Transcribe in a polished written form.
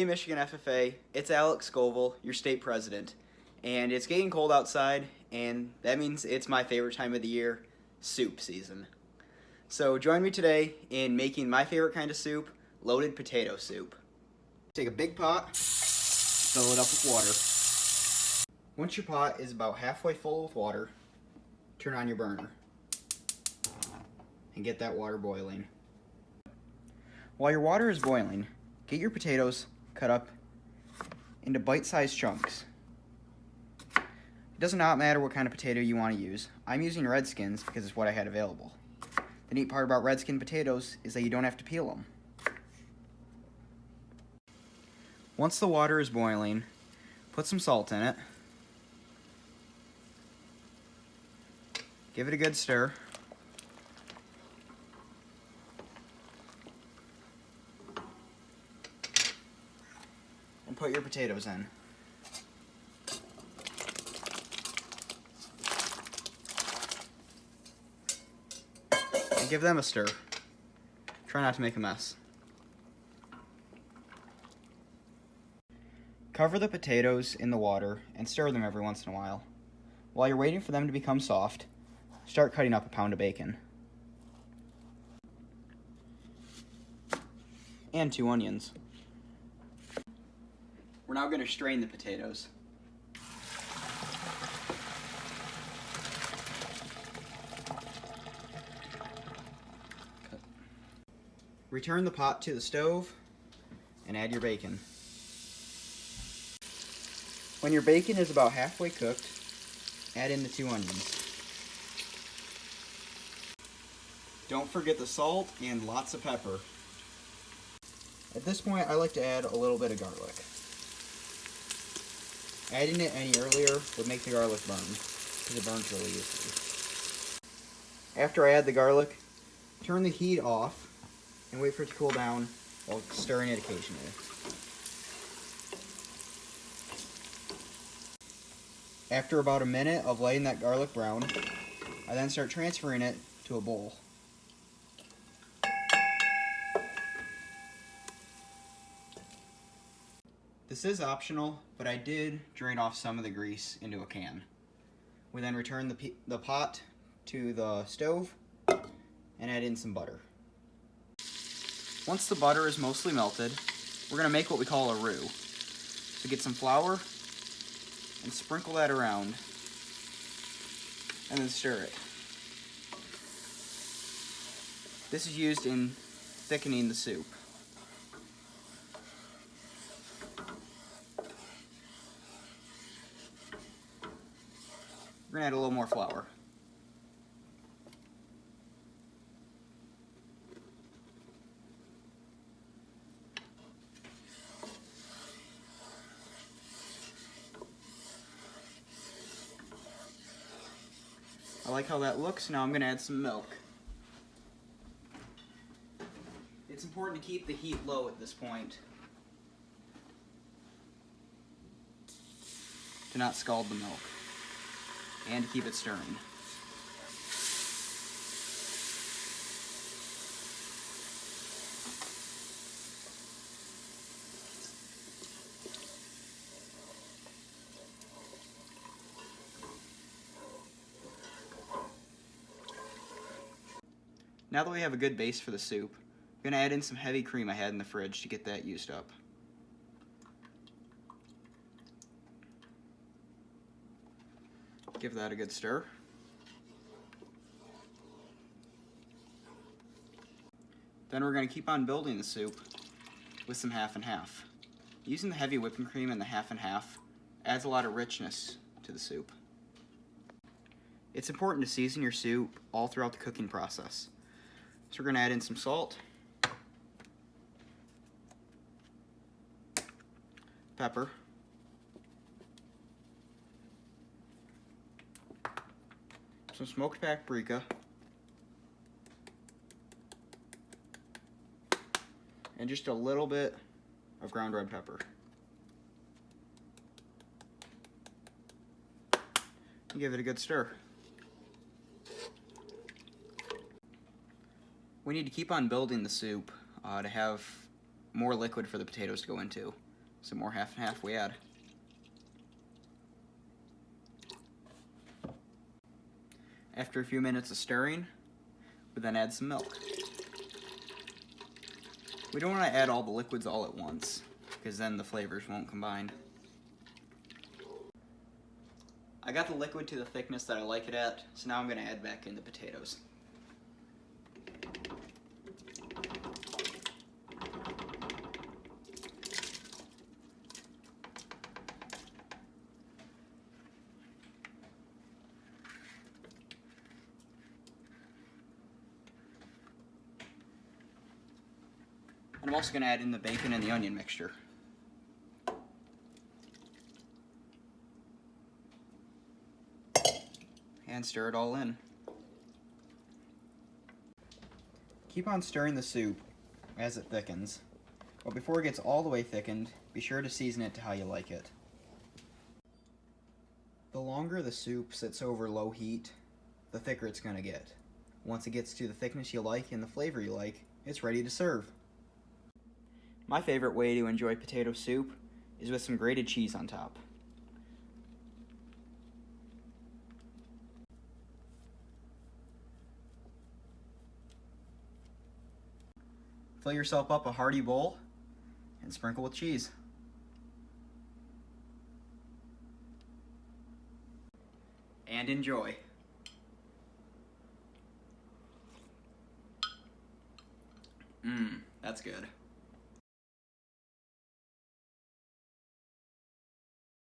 Hey Michigan FFA, it's Alex Scoville, your state president, and it's getting cold outside, and that means it's my favorite time of the year, soup season. So join me today in making my favorite kind of soup, loaded potato soup. Take a big pot, fill it up with water. Once your pot is about halfway full with water, turn on your burner and get that water boiling. While your water is boiling, get your potatoes cut up into bite-sized chunks. It does not matter what kind of potato you want to use. I'm using Redskins because it's what I had available. The neat part about Redskin potatoes is that you don't have to peel them. Once the water is boiling, put some salt in it. Give it a good stir. And put your potatoes in. And give them a stir. Try not to make a mess. Cover the potatoes in the water and stir them every once in a while. While you're waiting for them to become soft, start cutting up a pound of bacon. And 2 onions. We're now going to strain the potatoes. Return the pot to the stove and add your bacon. When your bacon is about halfway cooked, add in the 2 onions. Don't forget the salt and lots of pepper. At this point, I like to add a little bit of garlic. Adding it any earlier would make the garlic burn, because it burns really easily. After I add the garlic, turn the heat off and wait for it to cool down while stirring it occasionally. After about a minute of letting that garlic brown, I then start transferring it to a bowl. This is optional, but I did drain off some of the grease into a can. We then return the pot to the stove and add in some butter. Once the butter is mostly melted, we're going to make what we call a roux. So get some flour and sprinkle that around and then stir it. This is used in thickening the soup. We're going to add a little more flour. I like how that looks. Now I'm going to add some milk. It's important to keep the heat low at this point to not scald the milk, and to keep it stirring. Now that we have a good base for the soup, I'm going to add in some heavy cream I had in the fridge to get that used up. Give that a good stir. Then we're going to keep on building the soup with some half and half. Using the heavy whipping cream and the half and half adds a lot of richness to the soup. It's important to season your soup all throughout the cooking process. So we're going to add in some salt, pepper, some smoked paprika, and just a little bit of ground red pepper. And give it a good stir. We need to keep on building the soup to have more liquid for the potatoes to go into. Some more half and half we add. After a few minutes of stirring, we then add some milk. We don't want to add all the liquids all at once, because then the flavors won't combine. I got the liquid to the thickness that I like it at, so now I'm going to add back in the potatoes. And I'm also going to add in the bacon and the onion mixture. And stir it all in. Keep on stirring the soup as it thickens, but before it gets all the way thickened, be sure to season it to how you like it. The longer the soup sits over low heat, the thicker it's going to get. Once it gets to the thickness you like and the flavor you like, it's ready to serve. My favorite way to enjoy potato soup is with some grated cheese on top. Fill yourself up a hearty bowl and sprinkle with cheese. And enjoy. That's good.